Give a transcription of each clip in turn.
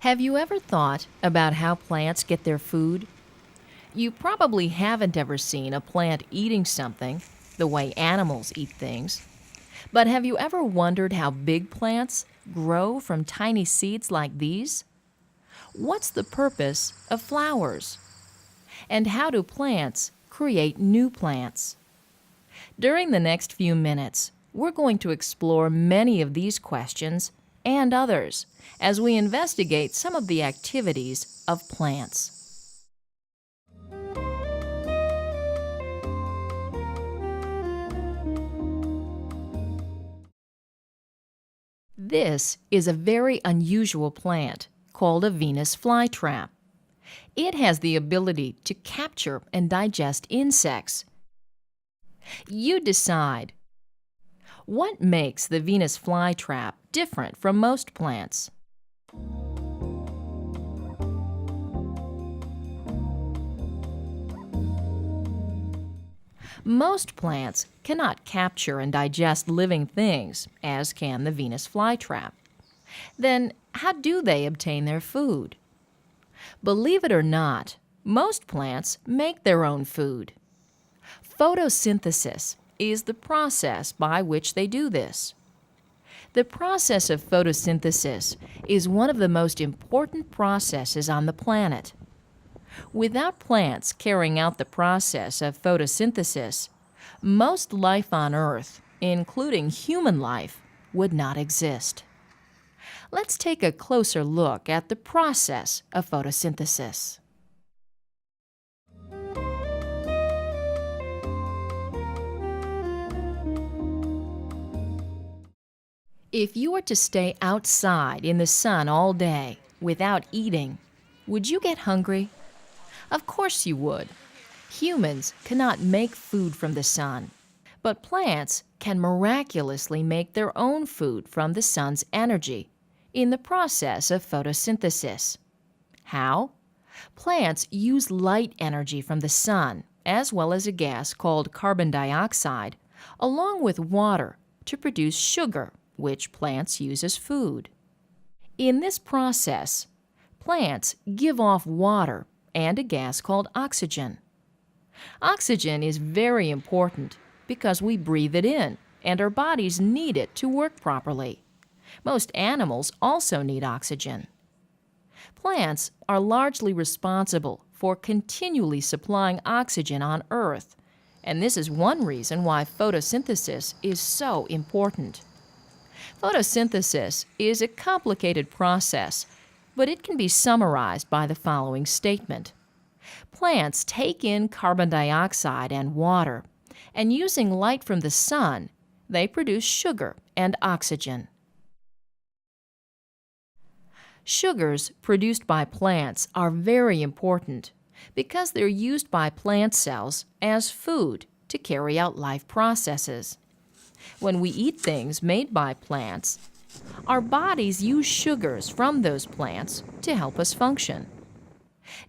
Have you ever thought about how plants get their food? You probably haven't ever seen a plant eating something the way animals eat things. But have you ever wondered how big plants grow from tiny seeds like these? What's the purpose of flowers? And how do plants create new plants? During the next few minutes, we're going to explore many of these questions and others as we investigate some of the activities of plants. This is a very unusual plant called a Venus flytrap. It has the ability to capture and digest insects. You decide. What makes the Venus flytrap different from most plants? Most plants cannot capture and digest living things, as can the Venus flytrap. Then, how do they obtain their food? Believe it or not, most plants make their own food. Photosynthesis is the process by which they do this. The process of photosynthesis is one of the most important processes on the planet. Without plants carrying out the process of photosynthesis, most life on Earth, including human life, would not exist. Let's take a closer look at the process of photosynthesis. If you were to stay outside in the sun all day without eating, would you get hungry? Of course you would. Humans cannot make food from the sun, but plants can miraculously make their own food from the sun's energy in the process of photosynthesis. How? Plants use light energy from the sun, as well as a gas called carbon dioxide, along with water to produce sugar, which plants use as food. In this process, plants give off water and a gas called oxygen. Oxygen is very important because we breathe it in and our bodies need it to work properly. Most animals also need oxygen. Plants are largely responsible for continually supplying oxygen on Earth, and this is one reason why photosynthesis is so important. Photosynthesis is a complicated process, but it can be summarized by the following statement. Plants take in carbon dioxide and water, and using light from the sun, they produce sugar and oxygen. Sugars produced by plants are very important because they're used by plant cells as food to carry out life processes. When we eat things made by plants, our bodies use sugars from those plants to help us function.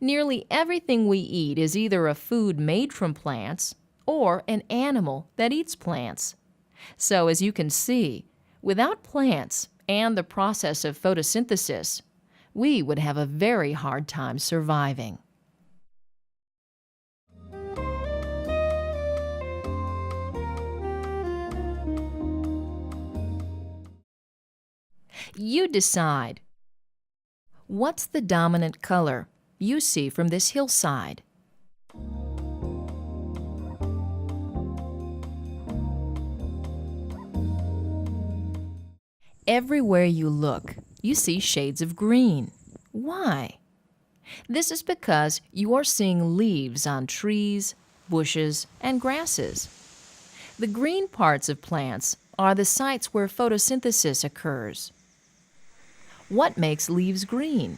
Nearly everything we eat is either a food made from plants or an animal that eats plants. So as you can see, without plants and the process of photosynthesis, we would have a very hard time surviving. You decide. What's the dominant color you see from this hillside? Everywhere you look, you see shades of green. Why? This is because you are seeing leaves on trees, bushes, and grasses. The green parts of plants are the sites where photosynthesis occurs. What makes leaves green?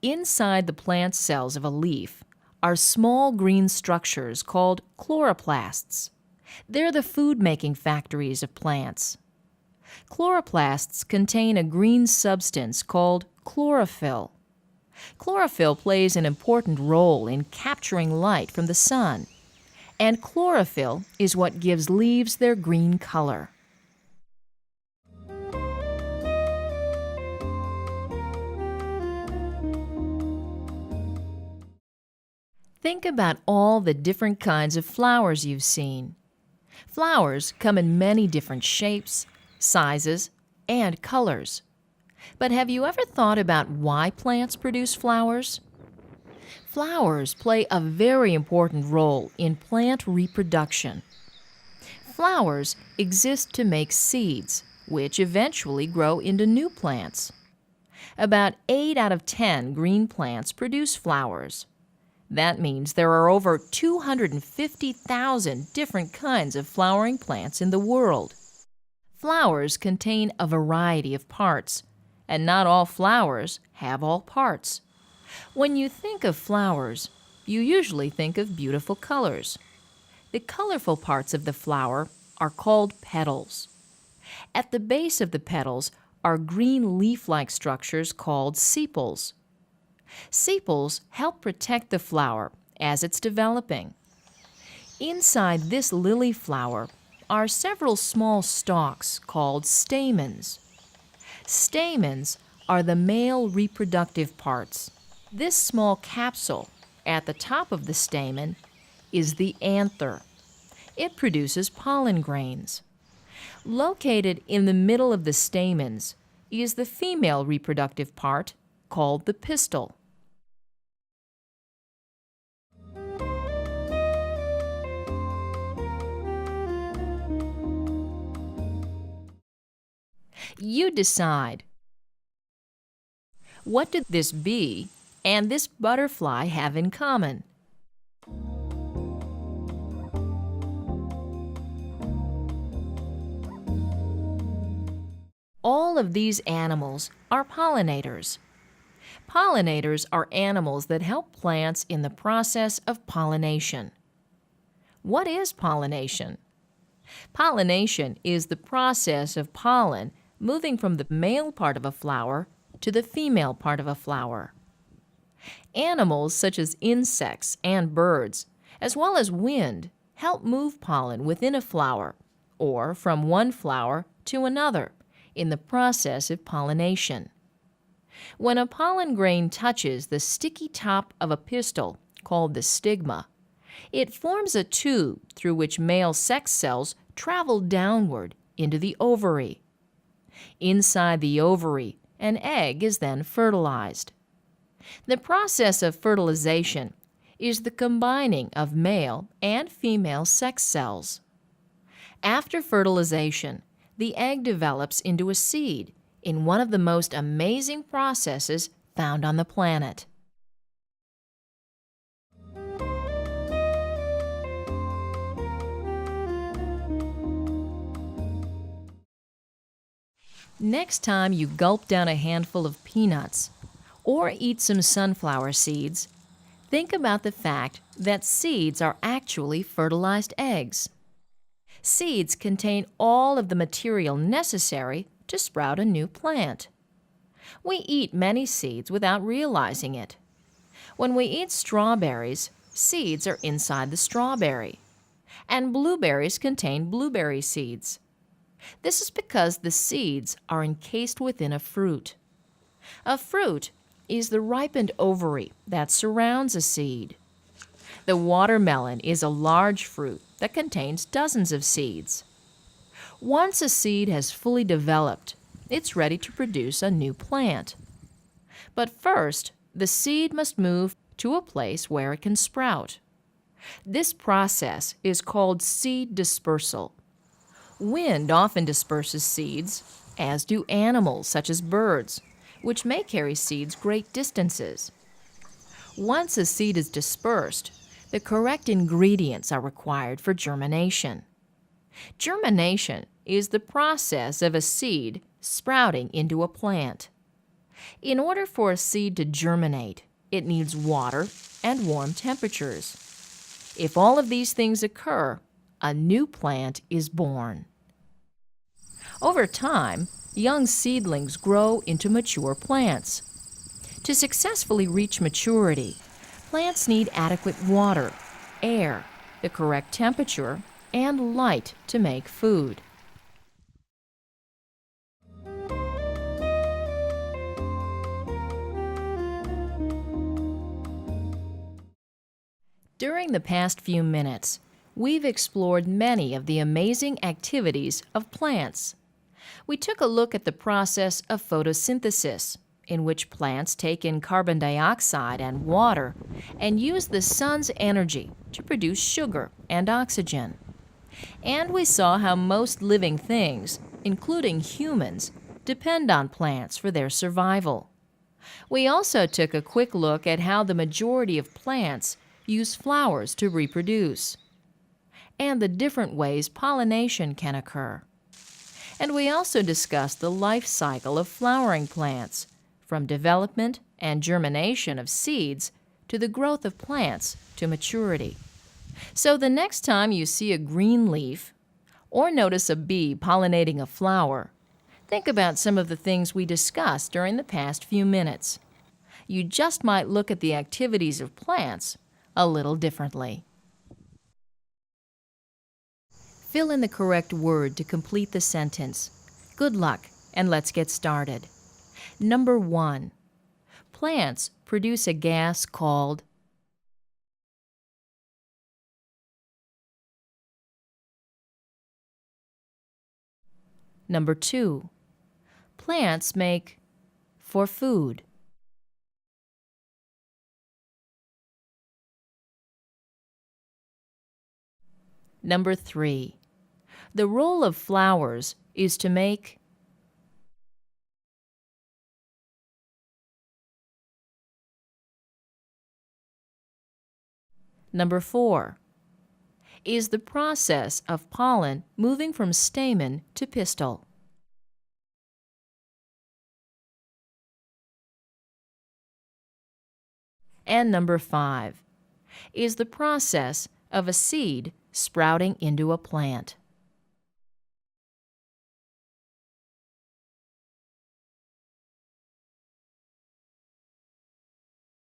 Inside the plant cells of a leaf are small green structures called chloroplasts. They're the food-making factories of plants. Chloroplasts contain a green substance called chlorophyll. Chlorophyll plays an important role in capturing light from the sun, and chlorophyll is what gives leaves their green color. Think about all the different kinds of flowers you've seen. Flowers come in many different shapes, sizes, and colors. But have you ever thought about why plants produce flowers? Flowers play a very important role in plant reproduction. Flowers exist to make seeds, which eventually grow into new plants. About 8 out of 10 green plants produce flowers. That means there are over 250,000 different kinds of flowering plants in the world. Flowers contain a variety of parts, and not all flowers have all parts. When you think of flowers, you usually think of beautiful colors. The colorful parts of the flower are called petals. At the base of the petals are green leaf-like structures called sepals. Sepals help protect the flower as it's developing. Inside this lily flower are several small stalks called stamens. Stamens are the male reproductive parts. This small capsule at the top of the stamen is the anther. It produces pollen grains. Located in the middle of the stamens is the female reproductive part called the pistil. You decide. What do this bee and this butterfly have in common? All of these animals are pollinators. Pollinators are animals that help plants in the process of pollination. What is pollination? Pollination is the process of pollen moving from the male part of a flower to the female part of a flower. Animals such as insects and birds, as well as wind, help move pollen within a flower or from one flower to another in the process of pollination. When a pollen grain touches the sticky top of a pistil, called the stigma, it forms a tube through which male sex cells travel downward into the ovary. Inside the ovary, an egg is then fertilized. The process of fertilization is the combining of male and female sex cells. After fertilization, the egg develops into a seed in one of the most amazing processes found on the planet. Next time you gulp down a handful of peanuts or eat some sunflower seeds, think about the fact that seeds are actually fertilized eggs. Seeds contain all of the material necessary to sprout a new plant. We eat many seeds without realizing it. When we eat strawberries, seeds are inside the strawberry, and blueberries contain blueberry seeds. This is because the seeds are encased within a fruit. A fruit is the ripened ovary that surrounds a seed. The watermelon is a large fruit that contains dozens of seeds. Once a seed has fully developed, it's ready to produce a new plant. But first, the seed must move to a place where it can sprout. This process is called seed dispersal. Wind often disperses seeds, as do animals such as birds, which may carry seeds great distances. Once a seed is dispersed, the correct ingredients are required for germination. Germination is the process of a seed sprouting into a plant. In order for a seed to germinate, it needs water and warm temperatures. If all of these things occur, a new plant is born. Over time, young seedlings grow into mature plants. To successfully reach maturity, plants need adequate water, air, the correct temperature, and light to make food. During the past few minutes, we've explored many of the amazing activities of plants. We took a look at the process of photosynthesis, in which plants take in carbon dioxide and water and use the sun's energy to produce sugar and oxygen. And we saw how most living things, including humans, depend on plants for their survival. We also took a quick look at how the majority of plants use flowers to reproduce, and the different ways pollination can occur. And we also discussed the life cycle of flowering plants, from development and germination of seeds to the growth of plants to maturity. So the next time you see a green leaf or notice a bee pollinating a flower, think about some of the things we discussed during the past few minutes. You just might look at the activities of plants a little differently. Fill in the correct word to complete the sentence. Good luck, and let's get started. Number 1. Plants produce a gas called. Number 2. Plants make for food. Number 3. The role of flowers is to make. Number 4. Is the process of pollen moving from stamen to pistil. And number 5. Is the process of a seed sprouting into a plant.